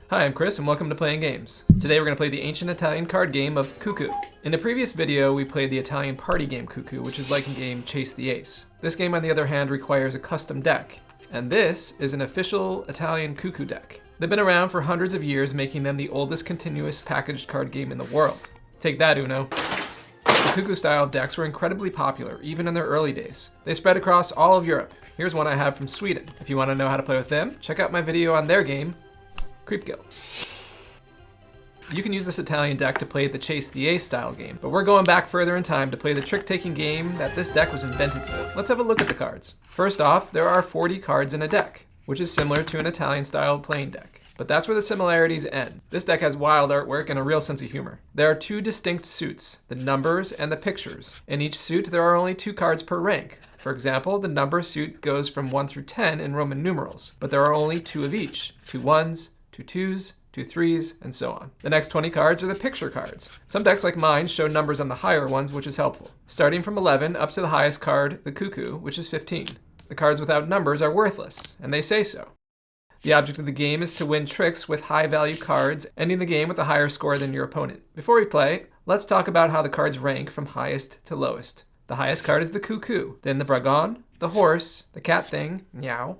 Hi, I'm Chris and welcome to Playing Games. Today we're going to play the ancient Italian card game of Cuccù. In a previous video we played the Italian party game Cuccù, which is like the game Chase the Ace. This game on the other hand requires a custom deck, and this is an official Italian Cuccù deck. They've been around for hundreds of years, making them the oldest continuous packaged card game in the world. Take that, Uno. The Cuccù style decks were incredibly popular, even in their early days. They spread across all of Europe. Here's one I have from Sweden. If you want to know how to play with them, check out my video on their game, Creepkill. You can use this Italian deck to play the Chase the Ace style game, but we're going back further in time to play the trick-taking game that this deck was invented for. Let's have a look at the cards. First off, there are 40 cards in a deck, which is similar to an Italian style playing deck. But that's where the similarities end. This deck has wild artwork and a real sense of humor. There are two distinct suits, the numbers and the pictures. In each suit, there are only 2 cards per rank. For example, the number suit goes from 1 through 10 in Roman numerals, but there are only 2 of each, 2 1s, 2 2s, 2 3s, and so on. The next 20 cards are the picture cards. Some decks like mine show numbers on the higher ones, which is helpful. Starting from 11 up to the highest card, the Cuccù, which is 15. The cards without numbers are worthless, and they say so. The object of the game is to win tricks with high value cards, ending the game with a higher score than your opponent. Before we play, let's talk about how the cards rank from highest to lowest. The highest card is the Cuccù, then the Bragon, the horse, the cat thing, meow,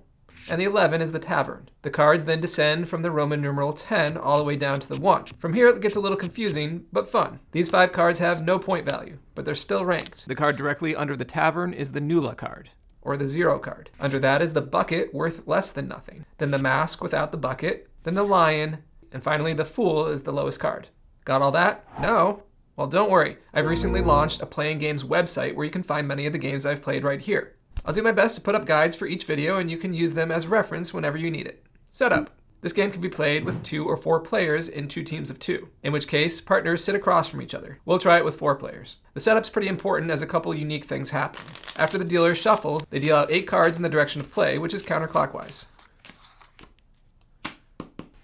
and the 11 is the tavern. The cards then descend from the Roman numeral 10 all the way down to the 1. From here it gets a little confusing, but fun. These 5 cards have no point value, but they're still ranked. The card directly under the tavern is the nulla card, or the 0 card. Under that is the bucket, worth less than nothing. Then the mask without the bucket, then the lion, and finally the fool is the lowest card. Got all that? No? Well, don't worry. I've recently launched a Playing Games website where you can find many of the games I've played right here. I'll do my best to put up guides for each video and you can use them as reference whenever you need it. Setup. This game can be played with 2 or 4 players in 2 teams of 2, in which case partners sit across from each other. We'll try it with 4 players. The setup's pretty important as a couple unique things happen. After the dealer shuffles, they deal out 8 cards in the direction of play, which is counterclockwise.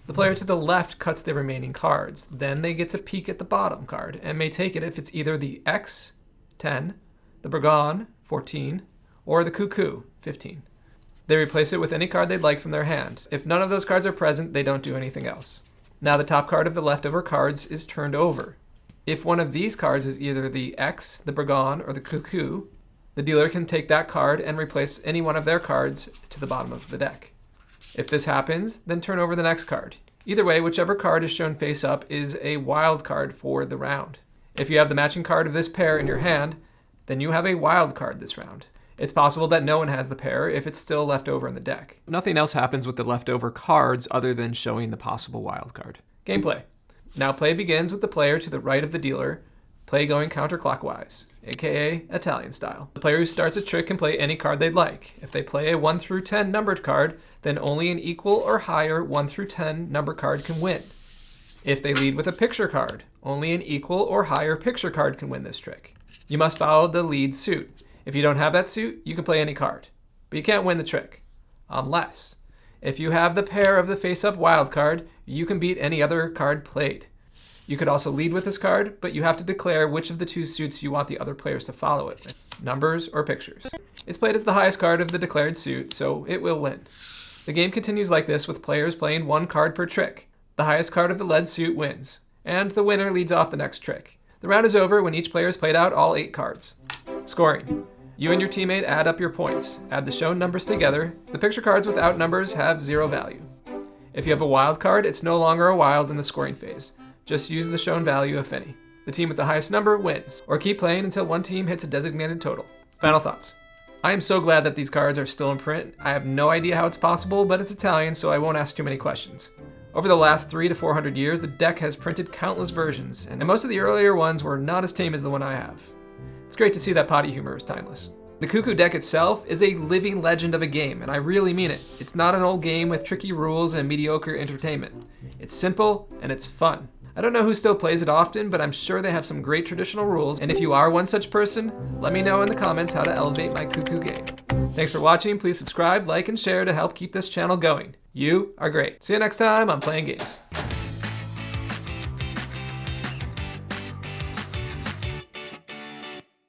The player to the left cuts the remaining cards. Then they get to peek at the bottom card and may take it if it's either the X, 10, the Bragon, 14, or the Cuccù, 15. They replace it with any card they'd like from their hand. If none of those cards are present, they don't do anything else. Now the top card of the leftover cards is turned over. If one of these cards is either the X, the Bragon, or the Cuccù, the dealer can take that card and replace any one of their cards to the bottom of the deck. If this happens, then turn over the next card. Either way, whichever card is shown face up is a wild card for the round. If you have the matching card of this pair in your hand, then you have a wild card this round. It's possible that no one has the pair if it's still left over in the deck. Nothing else happens with the leftover cards other than showing the possible wild card. Gameplay. Now play begins with the player to the right of the dealer, play going counterclockwise, aka Italian style. The player who starts a trick can play any card they'd like. If they play a 1 through 10 numbered card, then only an equal or higher 1 through 10 number card can win. If they lead with a picture card, only an equal or higher picture card can win this trick. You must follow the lead suit. If you don't have that suit, you can play any card, but you can't win the trick. Unless, if you have the pair of the face-up wild card, you can beat any other card played. You could also lead with this card, but you have to declare which of the 2 suits you want the other players to follow it with, numbers or pictures. It's played as the highest card of the declared suit, so it will win. The game continues like this with players playing 1 card per trick. The highest card of the led suit wins, and the winner leads off the next trick. The round is over when each player has played out all 8 cards. Scoring. You and your teammate add up your points. Add the shown numbers together. The picture cards without numbers have 0 value. If you have a wild card, it's no longer a wild in the scoring phase. Just use the shown value if any. The team with the highest number wins, or keep playing until one team hits a designated total. Final thoughts. I am so glad that these cards are still in print. I have no idea how it's possible, but it's Italian, so I won't ask too many questions. Over the last 300 to 400 years, the deck has printed countless versions, and most of the earlier ones were not as tame as the one I have. It's great to see that potty humor is timeless. The Cuccù deck itself is a living legend of a game, and I really mean it. It's not an old game with tricky rules and mediocre entertainment. It's simple and it's fun. I don't know who still plays it often, but I'm sure they have some great traditional rules, and if you are one such person, let me know in the comments how to elevate my Cuccù game. Thanks for watching. Please subscribe, like, and share to help keep this channel going. You are great. See you next time on Playing Games.